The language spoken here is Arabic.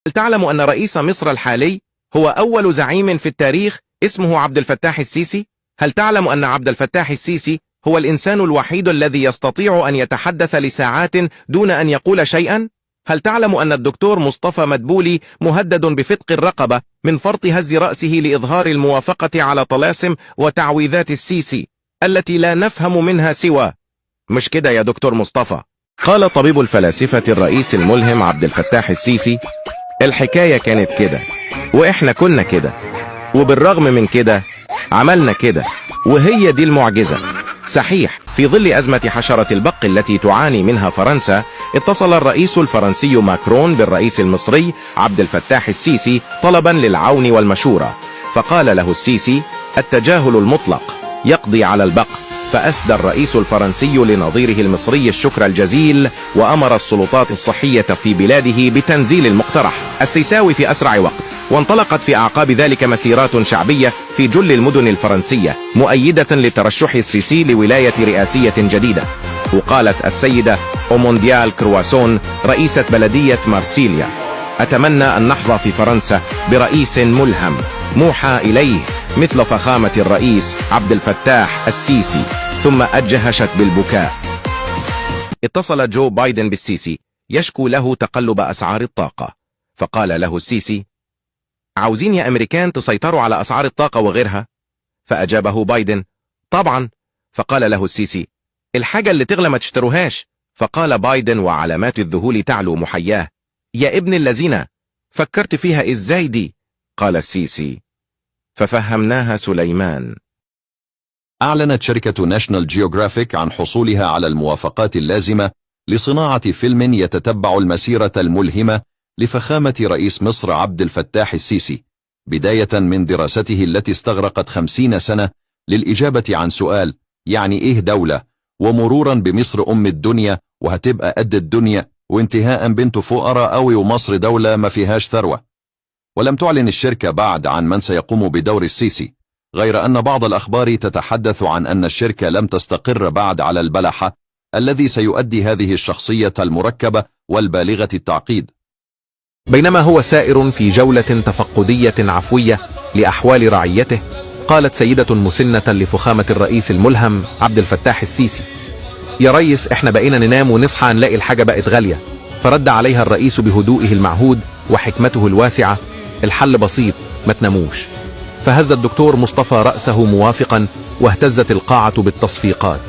هل تعلم أن رئيس مصر الحالي هو أول زعيم في التاريخ اسمه عبد الفتاح السيسي؟ هل تعلم أن عبد الفتاح السيسي هو الإنسان الوحيد الذي يستطيع أن يتحدث لساعات دون أن يقول شيئا؟ هل تعلم أن الدكتور مصطفى مدبولي مهدد بفتق الرقبة من فرط هز رأسه لإظهار الموافقة على طلاسم وتعويذات السيسي التي لا نفهم منها سوى مش كده يا دكتور مصطفى؟ قال طبيب الفلاسفة الرئيس الملهم عبد الفتاح السيسي: الحكاية كانت كده وإحنا كنا كده، وبالرغم من كده عملنا كده، وهي دي المعجزة. صحيح، في ظل أزمة حشرة البق التي تعاني منها فرنسا، اتصل الرئيس الفرنسي ماكرون بالرئيس المصري عبد الفتاح السيسي طلبا للعون والمشورة، فقال له السيسي: التجاهل المطلق يقضي على البق. فأسدى الرئيس الفرنسي لنظيره المصري الشكر الجزيل، وأمر السلطات الصحية في بلاده بتنزيل المقترح السيساوي في أسرع وقت. وانطلقت في أعقاب ذلك مسيرات شعبية في جل المدن الفرنسية مؤيدة لترشح السيسي لولاية رئاسية جديدة. وقالت السيدة أومونديال كرواسون رئيسة بلدية مارسيليا: أتمنى أن نحظى في فرنسا برئيس ملهم موحى إليه مثل فخامة الرئيس عبد الفتاح السيسي. ثم أجهشت بالبكاء. اتصل جو بايدن بالسيسي يشكو له تقلب أسعار الطاقة، فقال له السيسي: عاوزين يا أمريكان تسيطروا على أسعار الطاقة وغيرها؟ فأجابه بايدن: طبعا. فقال له السيسي: الحاجة اللي تغلى ما تشتروهاش. فقال بايدن وعلامات الذهول تعلو محياه: يا ابن الذين، فكرت فيها إزاي دي؟ قال السيسي: ففهمناها سليمان. أعلنت شركة ناشونال جيوغرافيك عن حصولها على الموافقات اللازمة لصناعة فيلم يتتبع المسيرة الملهمة لفخامة رئيس مصر عبد الفتاح السيسي، بداية من دراسته التي استغرقت 50 سنة للإجابة عن سؤال يعني إيه دولة، ومرورا بمصر أم الدنيا وهتبقى قد الدنيا، وانتهاء بنته فقراء قوي ومصر دولة ما فيهاش ثروة. ولم تعلن الشركة بعد عن من سيقوم بدور السيسي، غير أن بعض الأخبار تتحدث عن أن الشركة لم تستقر بعد على البلحة الذي سيؤدي هذه الشخصية المركبة والبالغة التعقيد. بينما هو سائر في جولة تفقدية عفوية لأحوال رعيته، قالت سيدة مسنة لفخامة الرئيس الملهم عبد الفتاح السيسي: يا ريس، احنا بقينا ننام ونصحى نلاقي الحاجة بقت غالية. فرد عليها الرئيس بهدوئه المعهود وحكمته الواسعة: الحل بسيط، ما تناموش. فهز الدكتور مصطفى رأسه موافقا، واهتزت القاعة بالتصفيقات.